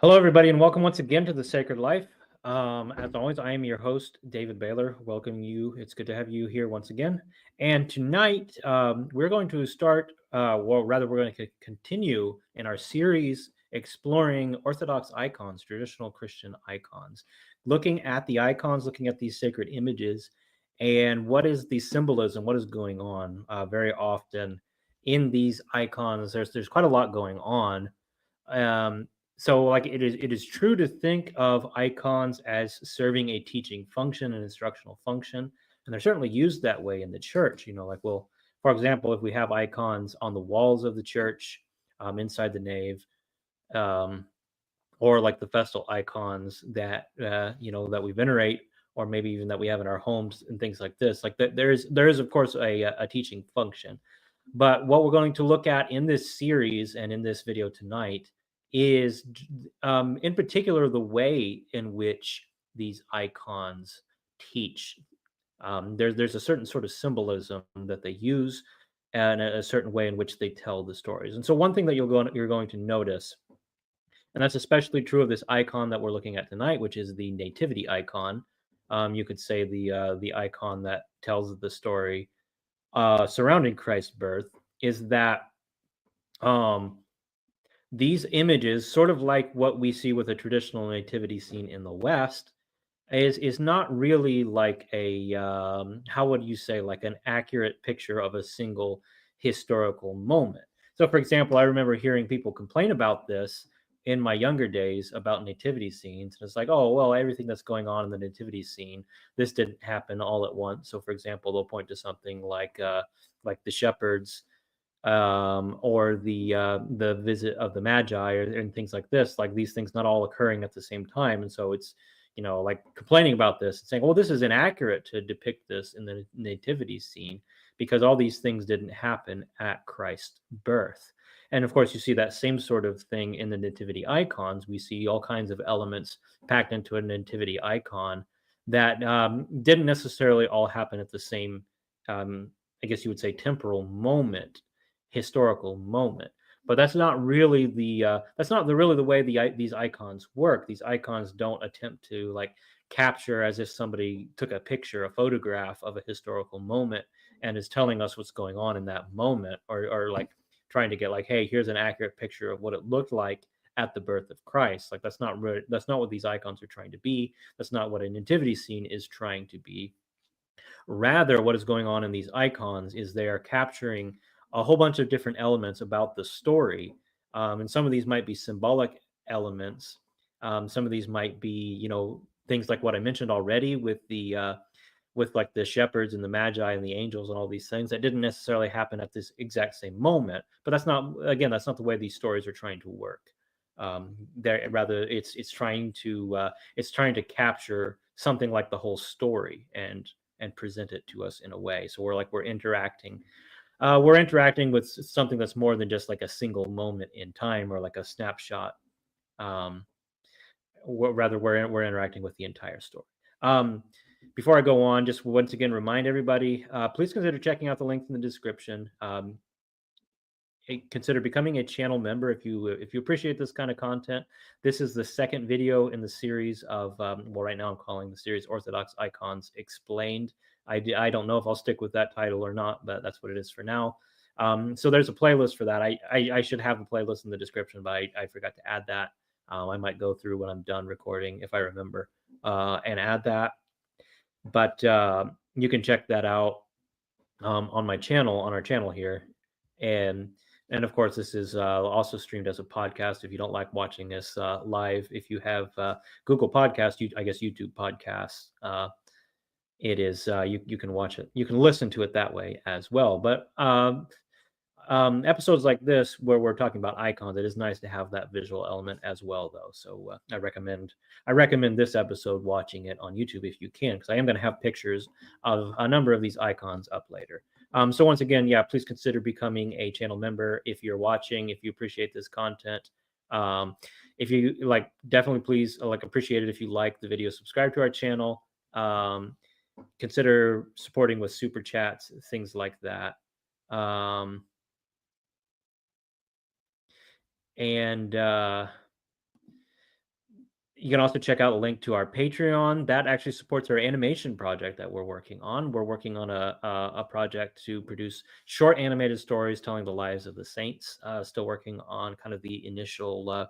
Hello, everybody, and welcome once again to The Sacred Life. As always, I am your host, David Baylor. Welcome you. It's good to have you here once again. And tonight, we're going to start, we're going to continue in our series exploring Orthodox icons, traditional Christian icons, looking at the icons, looking at these sacred images, and what is the symbolism, what is going on. Very often in these icons, there's quite a lot going on. So like it is true to think of icons as serving a teaching function, an instructional function, and they're certainly used that way in the church. For example, if we have icons on the walls of the church, inside the nave, um, or like the festal icons that that we venerate, or maybe even that we have in our homes and things like this. Like that, there is of course a teaching function. But what we're going to look at in this series and in this video tonight is, in particular, the way in which these icons teach. There's a certain sort of symbolism that they use, and a certain way in which they tell the stories. And so, one thing that you're going to notice, and that's especially true of this icon that we're looking at tonight, which is the Nativity icon. You could say the icon that tells the story surrounding Christ's birth, is that um, these images, sort of like what we see with a traditional nativity scene in the West, is not really like a how would you say, like an accurate picture of a single historical moment. So, for example, I remember hearing people complain about this in my younger days about nativity scenes, and it's like, oh well, everything that's going on in the nativity scene, this didn't happen all at once. So, for example, they'll point to something like the shepherds, or the visit of the Magi, and things like this. Like these things not all occurring at the same time, and so it's like complaining about this and saying, well, this is inaccurate to depict this in the nativity scene because all these things didn't happen at Christ's birth. And of course, you see that same sort of thing in the nativity icons. We see all kinds of elements packed into a nativity icon that didn't necessarily all happen at the same, I guess you would say, temporal moment, historical moment. But that's not really the way these icons work. These icons don't attempt to like capture, as if somebody took a picture, a photograph of a historical moment and is telling us what's going on in that moment, or like trying to get like, hey, here's an accurate picture of what it looked like at the birth of Christ. Like that's not what these icons are trying to be. That's not what a nativity scene is trying to be. Rather, what is going on in these icons is they are capturing a whole bunch of different elements about the story. And some of these might be symbolic elements. Some of these might be, things like what I mentioned already with like the shepherds and the magi and the angels and all these things that didn't necessarily happen at this exact same moment. But that's not the way these stories are trying to work. There rather, it's trying to capture something like the whole story and present it to us in a way. So we're interacting. We're interacting with something that's more than just like a single moment in time or like a snapshot. Um, Rather, we're interacting with the entire story. Before I go on, just once again remind everybody, please consider checking out the links in the description. Consider becoming a channel member if you appreciate this kind of content. This is the second video in the series of right now I'm calling the series Orthodox Icons Explained. I don't know if I'll stick with that title or not, but that's what it is for now. So there's a playlist for that. I should have a playlist in the description, but I forgot to add that. I might go through when I'm done recording, if I remember, and add that. But you can check that out on our channel here. And of course, this is also streamed as a podcast. If you don't like watching this live, if you have Google Podcast, I guess YouTube Podcasts, it is you can watch it. You can listen to it that way as well. But episodes like this, where we're talking about icons, it is nice to have that visual element as well, though. So I recommend this episode watching it on YouTube if you can, because I am going to have pictures of a number of these icons up later. So once again, yeah, please consider becoming a channel member if you're watching, if you appreciate this content. If you like, definitely please appreciate it if you like the video. Subscribe to our channel. Consider supporting with super chats, things like that. And You can also check out a link to our Patreon. That actually supports our animation project that we're working on. We're working on a project to produce short animated stories telling the lives of the saints. Still working on kind of the initial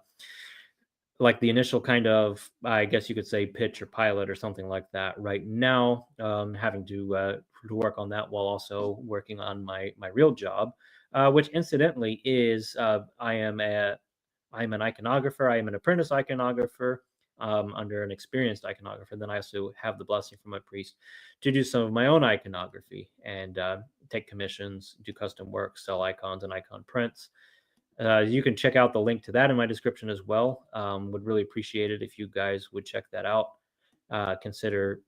the initial kind of, I guess you could say, pitch or pilot or something like that right now. Having to work on that while also working on my real job, which incidentally is I'm an iconographer. I am an apprentice iconographer under an experienced iconographer. Then I also have the blessing from my priest to do some of my own iconography and take commissions, do custom work, sell icons and icon prints. You can check out the link to that in my description as well. Would really appreciate it if you guys would check that out. Consider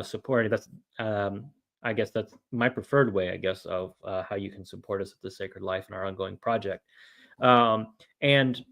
supporting. That's I guess that's my preferred way, I guess, of how you can support us at the Sacred Life and our ongoing project. And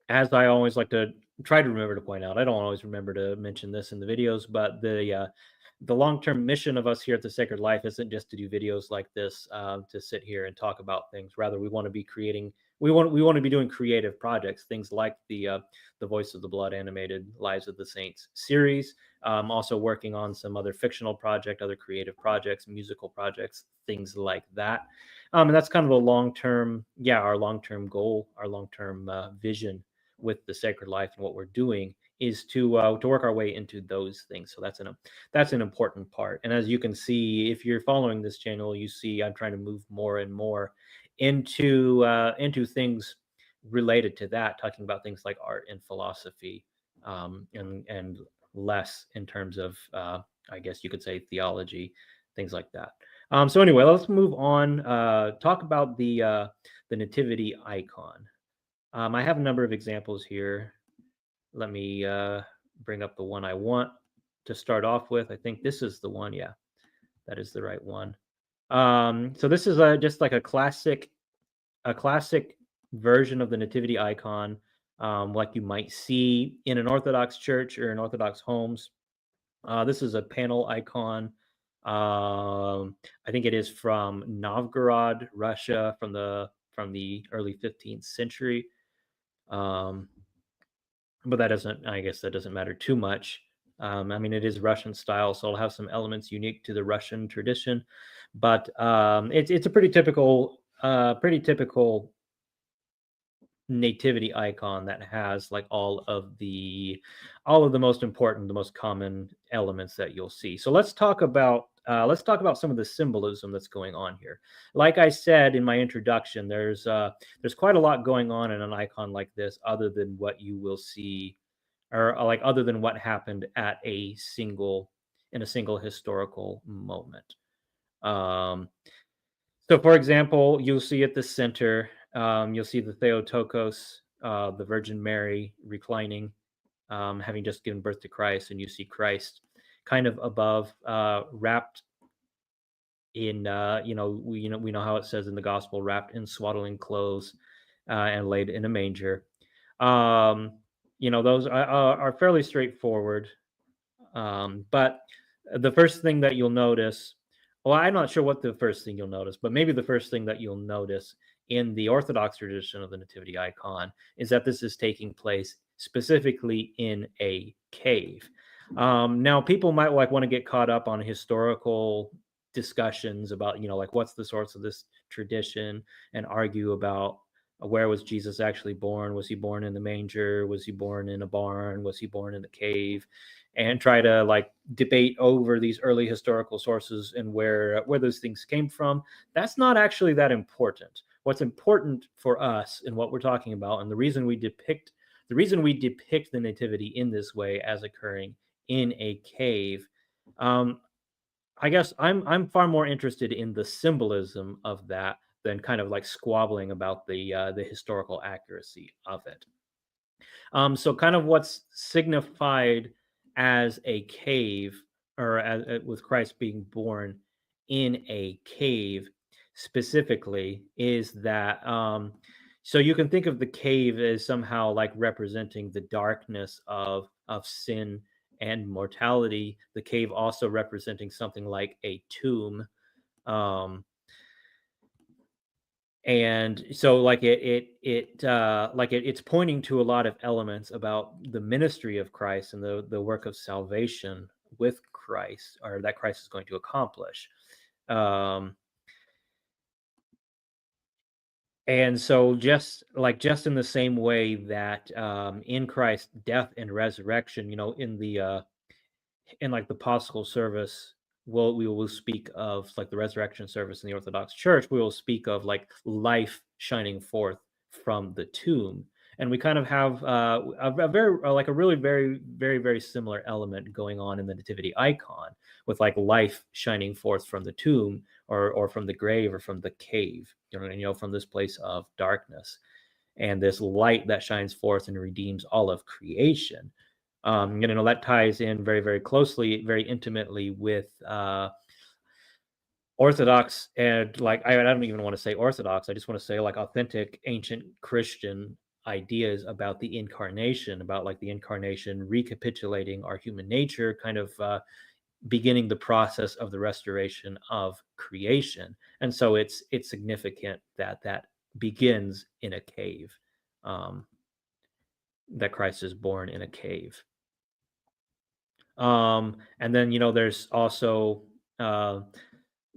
as I always like to try to remember to point out, I don't always remember to mention this in the videos, but the long-term mission of us here at the Sacred Life isn't just to do videos like this to sit here and talk about things. Rather, we want to be creating. We want to be doing creative projects, things like the Voice of the Blood animated Lives of the Saints series. Also working on some other fictional project, other creative projects, musical projects, things like that. And that's kind of a long-term, our long-term goal, our long-term vision with the Sacred Life and what we're doing is to work our way into those things. So that's an important part. And as you can see, if you're following this channel, you see I'm trying to move more and more into things related to that, talking about things like art and philosophy, and less in terms of I guess you could say theology, things like that. So anyway, let's move on. Talk about the nativity icon. I have a number of examples here. Let me bring up the one I want to start off with. I think this is the one. Yeah, that is the right one. So this is just like a classic version of the nativity icon, like you might see in an Orthodox church or in Orthodox homes. This is a panel icon. I think it is from Novgorod, Russia, from the early 15th century. But that doesn't, I guess that doesn't matter too much. I mean, it is Russian style, so it'll have some elements unique to the Russian tradition, but it's a pretty typical nativity icon that has like all of the most important, the most common elements that you'll see. So let's talk about some of the symbolism that's going on here. Like I said in my introduction, there's quite a lot going on in an icon like this, other than what you will see, or like other than what happened at a single historical moment. Um, so, for example, you'll see at the center, you'll see the Theotokos, the Virgin Mary reclining, having just given birth to Christ, and you see Christ kind of above, wrapped in, we know how it says in the gospel, wrapped in swaddling clothes, and laid in a manger. Um, those are fairly straightforward. But the first thing that you'll notice, well, I'm not sure what the first thing you'll notice, but maybe the first thing that you'll notice in the Orthodox tradition of the nativity icon is that this is taking place specifically in a cave. Now, people might like want to get caught up on historical discussions about, like what's the source of this tradition, and argue about where was Jesus actually born? Was he born in the manger? Was he born in a barn? Was he born in a cave? And try to like debate over these early historical sources and where those things came from. That's not actually that important. What's important for us and what we're talking about, and the reason we depict the nativity in this way as occurring in a cave, I guess I'm far more interested in the symbolism of that than kind of like squabbling about the historical accuracy of it. So kind of what's signified as a cave, or with Christ being born in a cave specifically, is that so you can think of the cave as somehow like representing the darkness of sin and mortality. The cave also representing something like a tomb. Um, And so like it's pointing to a lot of elements about the ministry of Christ and the work of salvation with Christ, or that Christ is going to accomplish. um and so just in the same way that in Christ's death and resurrection, in like the Paschal service, we will speak of like the resurrection service in the Orthodox Church. We will speak of like life shining forth from the tomb, and we kind of have a very like a really very similar element going on in the Nativity icon, with like life shining forth from the tomb, or from the grave, or from the cave, from this place of darkness, and this light that shines forth and redeems all of creation. That ties in very closely, very intimately with Orthodox, and like I don't even want to say Orthodox. I just want to say like authentic ancient Christian ideas about the incarnation, about like the incarnation recapitulating our human nature, kind of beginning the process of the restoration of creation. And so it's significant that that begins in a cave, um, that Christ is born in a cave. And then, there's also uh,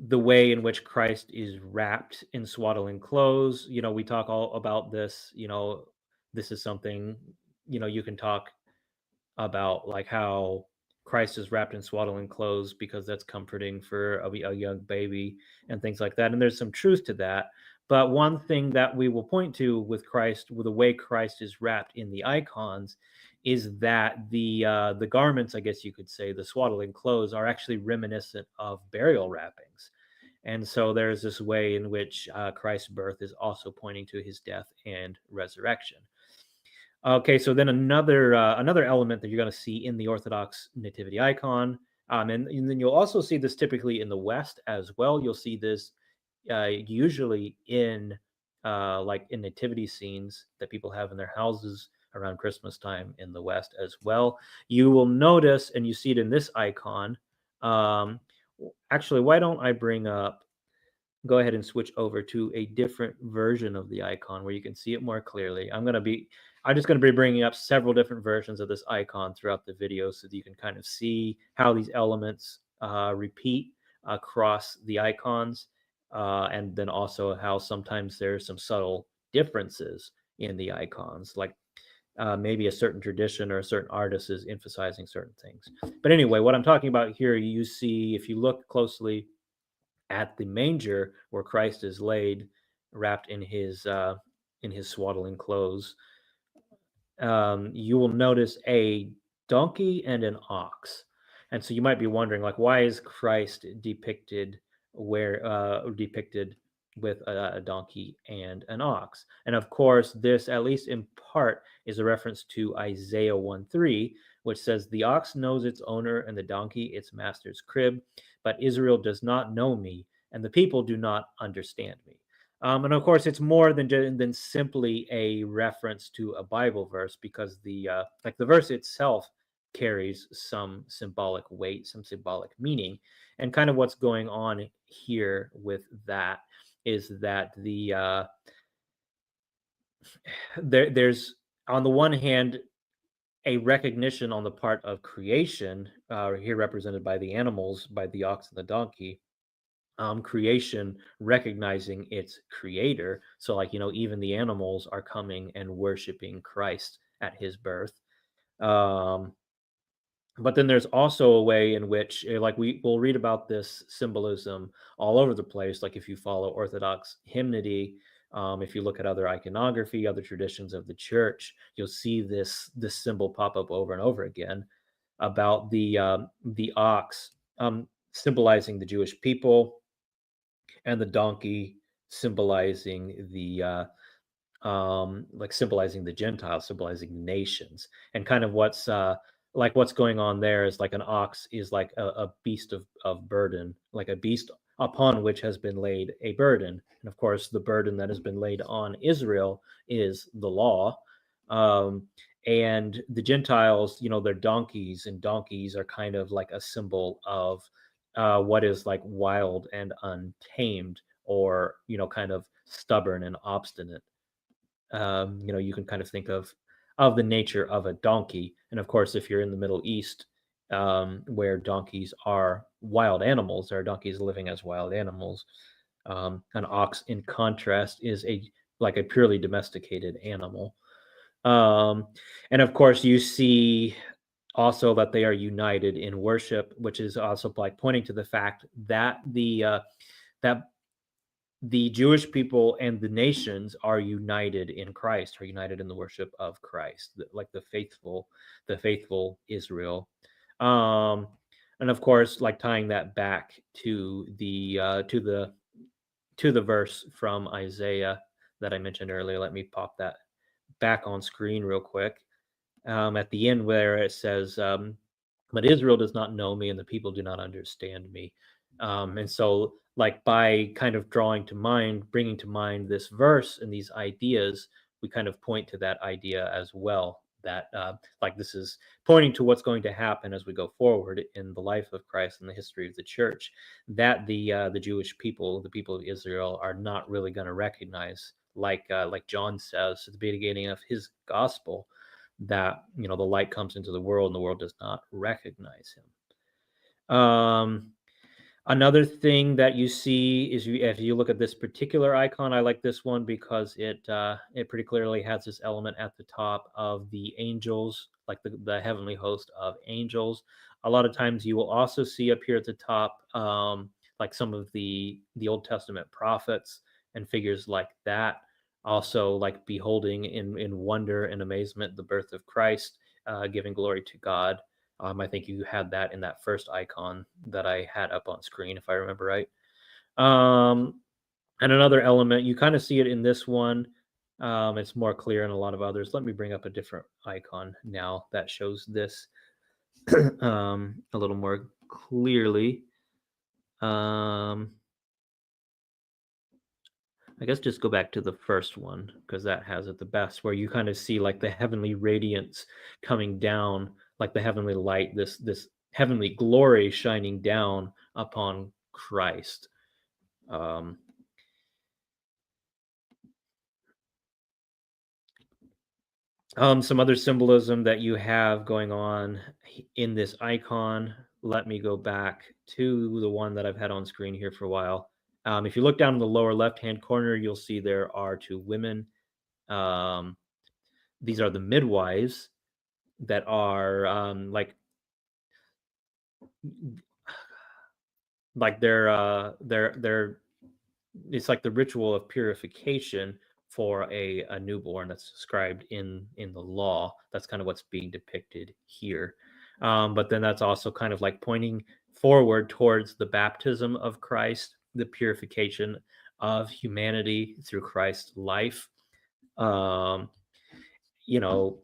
the way in which Christ is wrapped in swaddling clothes. We talk all about this. This is something, you can talk about, like how Christ is wrapped in swaddling clothes because that's comforting for a young baby and things like that. And there's some truth to that. But one thing that we will point to with Christ, with the way Christ is wrapped in the icons, is that the garments, I guess you could say, the swaddling clothes, are actually reminiscent of burial wrappings. And so there's this way in which Christ's birth is also pointing to his death and resurrection. Okay, so then another element that you're going to see in the Orthodox nativity icon, and then you'll also see this typically in the West as well. You'll see this usually in like in nativity scenes that people have in their houses around Christmas time in the West as well. You will notice, and you see it in this icon. Um, Actually, why don't I bring up? Go ahead and switch over to a different version of the icon where you can see it more clearly. I'm just going to be bringing up several different versions of this icon throughout the video so that you can kind of see how these elements repeat across the icons, and then also how sometimes there's some subtle differences in the icons, like maybe a certain tradition or a certain artist is emphasizing certain things. But anyway, what I'm talking about here, you see, if you look closely at the manger where Christ is laid, wrapped in his swaddling clothes, you will notice a donkey and an ox. And so you might be wondering, like, why is Christ depicted with a donkey and an ox? And of course, this, at least in part, is a reference to Isaiah 1:3, which says, "The ox knows its owner, and the donkey its master's crib, but Israel does not know me, and the people do not understand me." And of course, it's more than simply a reference to a Bible verse, because the verse itself carries some symbolic weight, some symbolic meaning. And kind of what's going on here with that is that there's, on the one hand, a recognition on the part of creation, here represented by the animals, by the ox and the donkey, creation recognizing its creator. So, like, even the animals are coming and worshiping Christ at his birth. Um, but then there's also a way in which, like, we will read about this symbolism all over the place. Like, if you follow Orthodox hymnody, if you look at other iconography, other traditions of the church, you'll see this symbol pop up over and over again about the ox symbolizing the Jewish people, and the donkey symbolizing like symbolizing the Gentiles, symbolizing the nations. And kind of what's going on there is, like, an ox is like a beast of burden, like a beast upon which has been laid a burden. And of course, the burden that has been laid on Israel is the law. um, and the Gentiles, they're donkeys, and donkeys are kind of like a symbol of what is like wild and untamed, or kind of stubborn and obstinate. You can kind of think of the nature of a donkey, and of course, if you're in the Middle East, where donkeys are wild animals, there are donkeys living as wild animals. An ox, in contrast, is a purely domesticated animal. Um, and of course, you see also that they are united in worship, which is also like pointing to the fact that that the Jewish people and the nations are united in Christ, are united in the worship of Christ, like the faithful Israel. Um, and of course, like tying that back to the verse from Isaiah that I mentioned earlier. Let me pop that back on screen real quick. At the end where it says, but Israel does not know me and the people do not understand me. And so, like, by kind of bringing to mind this verse and these ideas, we kind of point to that idea as well. That, like, this is pointing to what's going to happen as we go forward in the life of Christ and the history of the church. That the Jewish people, the people of Israel, are not really going to recognize, like John says at the beginning of his gospel, that the light comes into the world and the world does not recognize him. Another thing that you see is if you look at this particular icon, I like this one because it pretty clearly has this element at the top of the angels, like the heavenly host of angels. A lot of times you will also see up here at the top, like some of the Old Testament prophets and figures like that, also like beholding in wonder and amazement the birth of Christ, giving glory to God. I think you had that in that first icon that I had up on screen, if I remember right. And another element, you kind of see it in this one. It's more clear in a lot of others. Let me bring up a different icon now that shows this a little more clearly. I guess just go back to the first one because that has it the best, where you kind of see like the heavenly radiance coming down, like the heavenly light, this heavenly glory shining down upon Christ. Some other symbolism that you have going on in this icon. Let me go back to the one that I've had on screen here for a while. If you look down in the lower left-hand corner, you'll see there are two women. These are the midwives that are like they're it's like the ritual of purification for a newborn that's described in the law. That's kind of what's being depicted here. But then that's also kind of like pointing forward towards the baptism of Christ, the purification of humanity through Christ's life. Um, you know,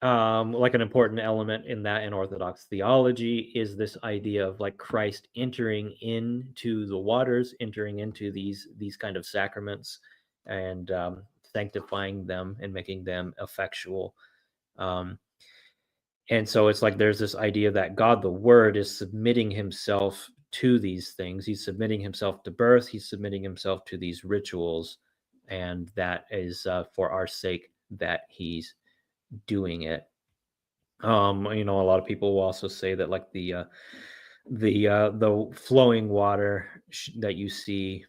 like an important element in that in Orthodox theology is this idea of like Christ entering into the waters, entering into these kind of sacraments, and sanctifying them and making them effectual. Um, and so it's like there's this idea that God, the Word, is submitting Himself to these things. He's submitting Himself to birth. He's submitting Himself to these rituals, and that is for our sake that He's doing it. A lot of people will also say that like the flowing water that you see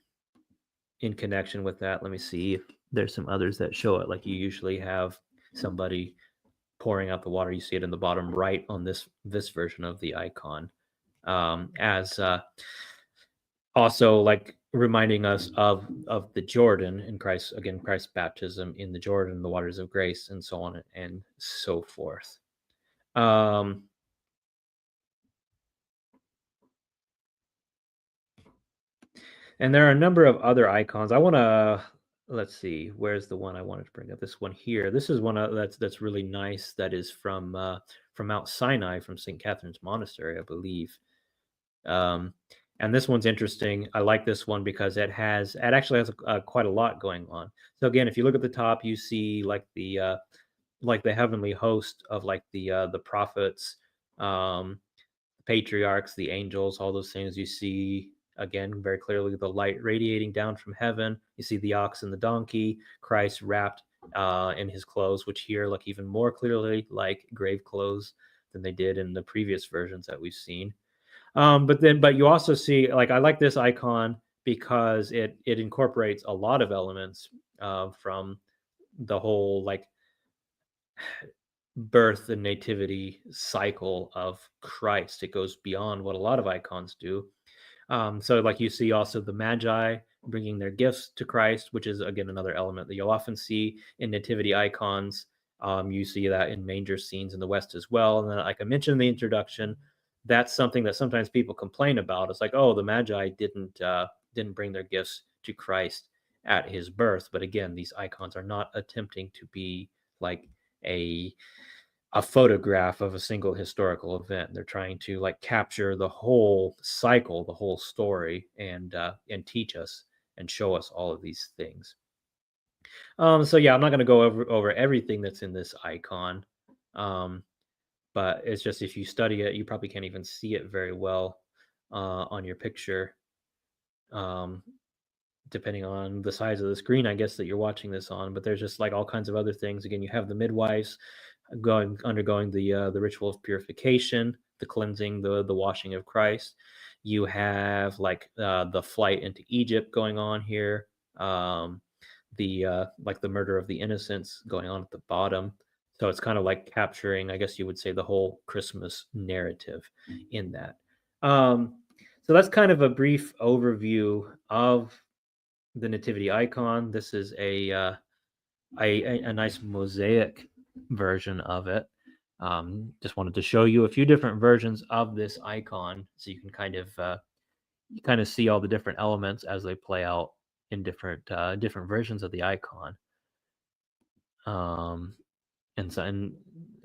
in connection with that. Let me see if there's some others that show it. Like you usually have somebody pouring out the water. You see it in the bottom right on this version of the icon, as also like reminding us of the Jordan in Christ's baptism in the Jordan, the waters of grace, and so on and so forth. And there are a number of other icons. I want to let's see. Where's the one I wanted to bring up? This one here. This is one that's really nice. That is from Mount Sinai, from St. Catherine's Monastery, I believe. And this one's interesting. I like this one because it actually has quite a lot going on. So again, if you look at the top, you see like the heavenly host of like the prophets, patriarchs, the angels, all those things. You see again, very clearly the light radiating down from heaven. You see the ox and the donkey, Christ wrapped in his clothes, which here look even more clearly like grave clothes than they did in the previous versions that we've seen. But you also see, like, I like this icon because it incorporates a lot of elements from the whole like birth and nativity cycle of Christ. It goes beyond what a lot of icons do. So, like, you see also the Magi bringing their gifts to Christ, which is again another element that you'll often see in nativity icons. You see that in manger scenes in the West as well. And then, like I mentioned in the introduction, that's something that sometimes people complain about. It's like, oh, the Magi didn't bring their gifts to Christ at his birth. But again, these icons are not attempting to be like a a photograph of a single historical event. They're trying to like capture the whole cycle, the whole story, and teach us and show us all of these things. So yeah, I'm not going to go over everything that's in this icon, um, but it's just if you study it, you probably can't even see it very well on your picture. Um, Depending on the size of the screen, I guess, that you're watching this on. But there's just like all kinds of other things. Again, you have the midwives undergoing the ritual of purification, the cleansing, the washing of Christ. You have like the flight into Egypt going on here. The like the murder of the innocents going on at the bottom. So it's kind of like capturing, I guess you would say, the whole Christmas narrative in that. Um, so that's kind of a brief overview of the nativity icon. This is a nice mosaic version of it. Just wanted to show you a few different versions of this icon, so you can kind of see all the different elements as they play out in different versions of the icon. Um, and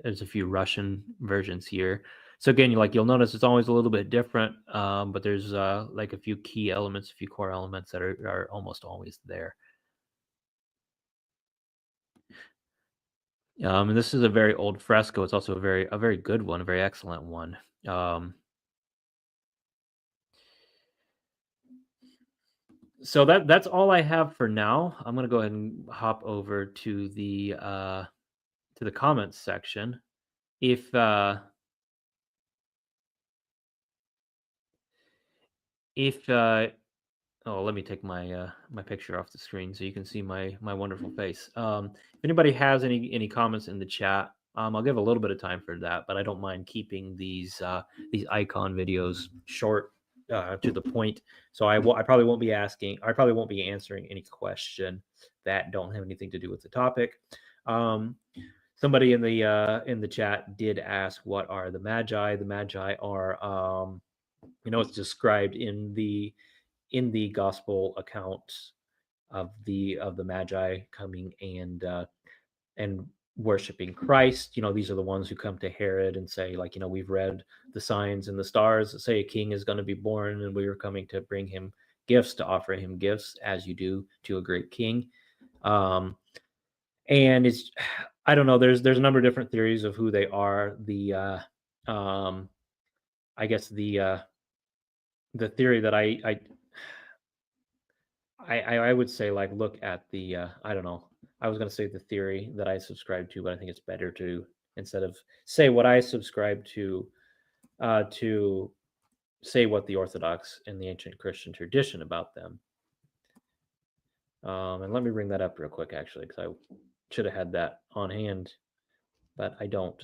there's a few Russian versions here. So again, you'll notice it's always a little bit different, but there's like a few key elements, a few core elements that are almost always there. And this is a very old fresco. It's also a very good one, a very excellent one. Um, so that's all I have for now. I'm gonna go ahead and hop over to the comments section. If if Oh, let me take my picture off the screen so you can see my wonderful face. If anybody has any comments in the chat, I'll give a little bit of time for that, but I don't mind keeping these icon videos short, to the point. So I probably won't be answering any question that don't have anything to do with the topic. Um, Somebody in the chat did ask, what are the Magi? The Magi are, it's described in the gospel accounts of the Magi coming and worshiping Christ. These are the ones who come to Herod and say, like, we've read the signs and the stars that say a king is going to be born, and we are coming to bring him gifts, to offer him gifts, as you do to a great king. And it's, I don't know, there's a number of different theories of who they are. I guess the theory that I would say, like, look at the I don't know. I was going to say the theory that I subscribe to, but I think it's better to, instead of say what I subscribe to say what the Orthodox and the ancient Christian tradition about them. And let me bring that up real quick, actually, because I should have had that on hand, but I don't.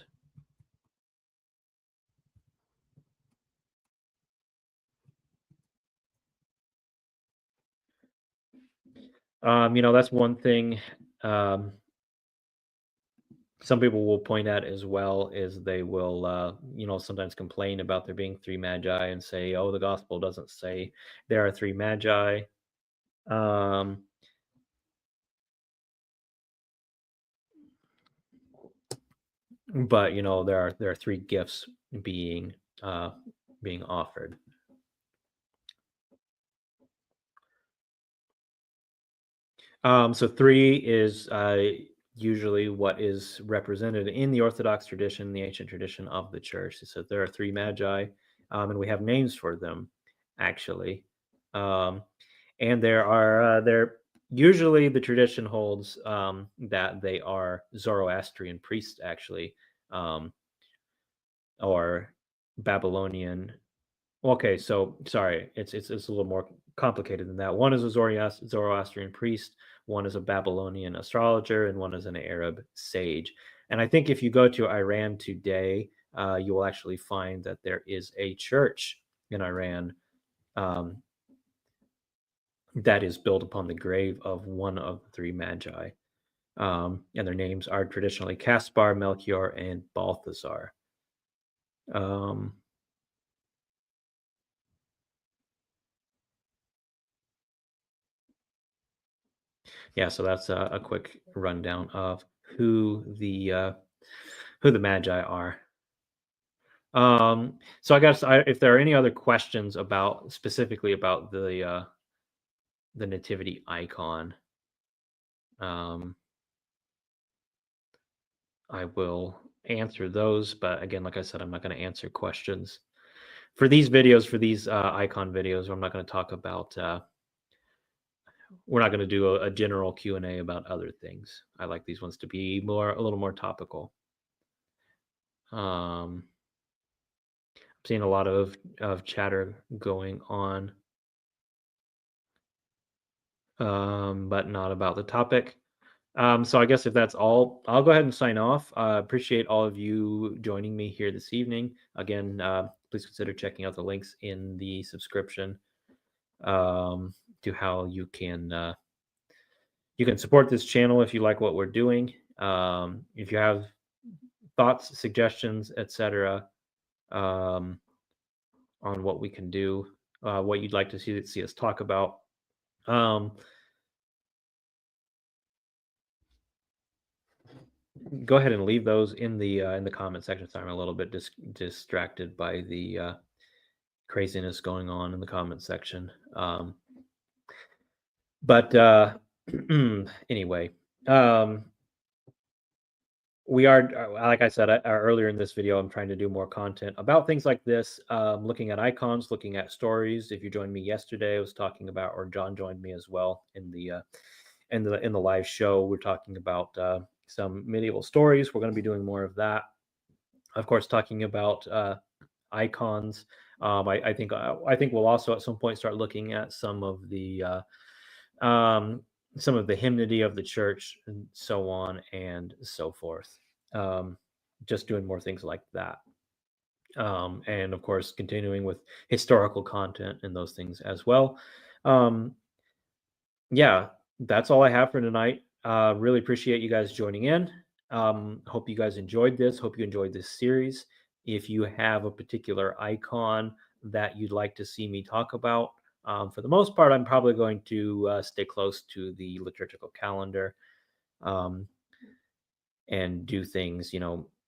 That's one thing. Some people will point at as well is they will, sometimes complain about there being three magi and say, oh, the gospel doesn't say there are three magi. Um, but there are three gifts being being offered. So three is usually what is represented in the Orthodox tradition, the ancient tradition of the church. So there are three magi, and we have names for them, actually. And there usually the tradition holds that they are Zoroastrian priests, actually, or Babylonian. Okay, so sorry, it's a little more complicated than that. One is a Zoroastrian priest, one is a Babylonian astrologer, and one is an Arab sage. And I think if you go to Iran today, you will actually find that there is a church in Iran um, that is built upon the grave of one of the three magi. And their names are traditionally Caspar, Melchior, and Balthazar. Um, yeah, so that's a quick rundown of who the uh, who the magi are. So I guess if there are any other questions about specifically about the nativity icon, um, I will answer those. But again, like I said, I'm not going to answer questions for these videos, for these icon videos. I'm not going to talk about. We're not going to do a general Q&A about other things. I like these ones to be a little more topical. I'm seeing a lot of chatter going on, but not about the topic. So I guess if that's all, I'll go ahead and sign off. Appreciate all of you joining me here this evening. Again, please consider checking out the links in the subscription to how you can support this channel if you like what we're doing. If you have thoughts, suggestions, etc., um, on what we can do, what you'd like to see us talk about. Um, Go ahead and leave those in the comment section. Sorry, I'm a little bit distracted by the craziness going on in the comment section. But anyway, we are, like I said earlier in this video, I'm trying to do more content about things like this, looking at icons, looking at stories. If you joined me yesterday, I was talking about, or John joined me as well in the live show. We're talking about some medieval stories. We're going to be doing more of that. Of course, talking about icons. I think we'll also at some point start looking at some of the hymnody of the church and so on and so forth. Um, just doing more things like that. And of course, continuing with historical content and those things as well. Um, yeah, that's all I have for tonight. Really appreciate you guys joining in. Hope you guys enjoyed this. Hope you enjoyed this series. If you have a particular icon that you'd like to see me talk about, for the most part, I'm probably going to stay close to the liturgical calendar um, and do things,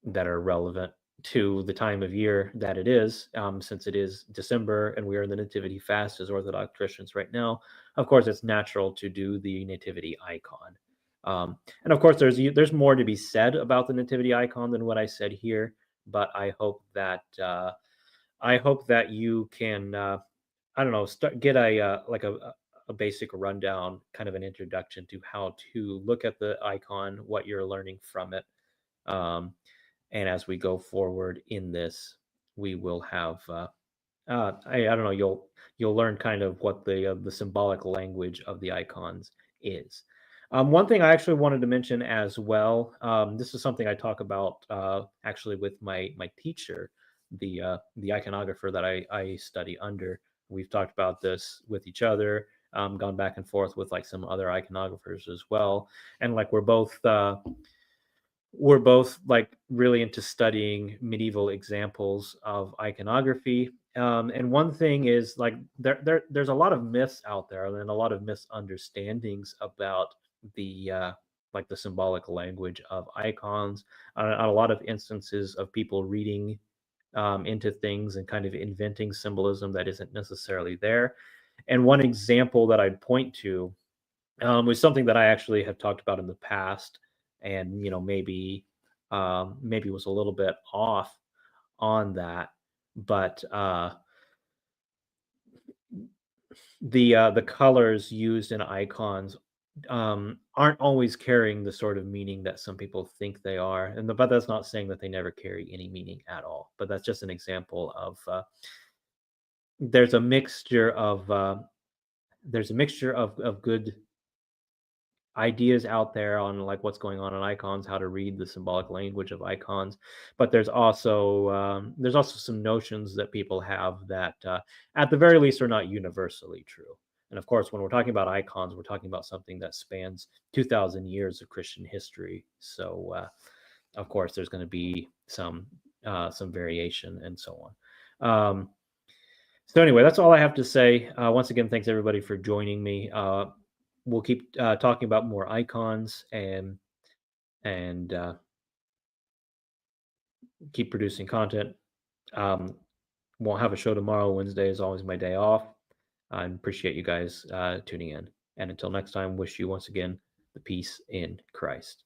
that are relevant to the time of year that it is, since it is December and we are in the Nativity fast as Orthodox Christians right now. Of course, it's natural to do the Nativity icon. And of course, there's more to be said about the Nativity icon than what I said here, but I hope that you can, I don't know, get a basic rundown, kind of an introduction to how to look at the icon, what you're learning from it. Um, and as we go forward in this, we will have I don't know, you'll learn kind of what the symbolic language of the icons is. One thing I actually wanted to mention as well. This is something I talk about actually with my teacher, the iconographer that I study under. We've talked about this with each other, gone back and forth with like some other iconographers as well, and like we're both like really into studying medieval examples of iconography. And one thing is like there's a lot of myths out there and a lot of misunderstandings about the like the symbolic language of icons. A lot of instances of people reading into things and kind of inventing symbolism that isn't necessarily there. And one example that I'd point to was something that I actually have talked about in the past, and maybe was a little bit off on that, but the colors used in icons aren't always carrying the sort of meaning that some people think they are. But that's not saying that they never carry any meaning at all. But that's just an example of there's a mixture of good ideas out there on like what's going on in icons, how to read the symbolic language of icons, but there's also some notions that people have that at the very least are not universally true. And of course, when we're talking about icons, we're talking about something that spans 2,000 years of Christian history. So of course there's going to be some variation and so on. So anyway, that's all I have to say. Once again, thanks everybody for joining me. We'll keep talking about more icons and keep producing content. Won't have a show tomorrow. Wednesday is always my day off. I appreciate you guys tuning in. And until next time, wish you once again the peace in Christ.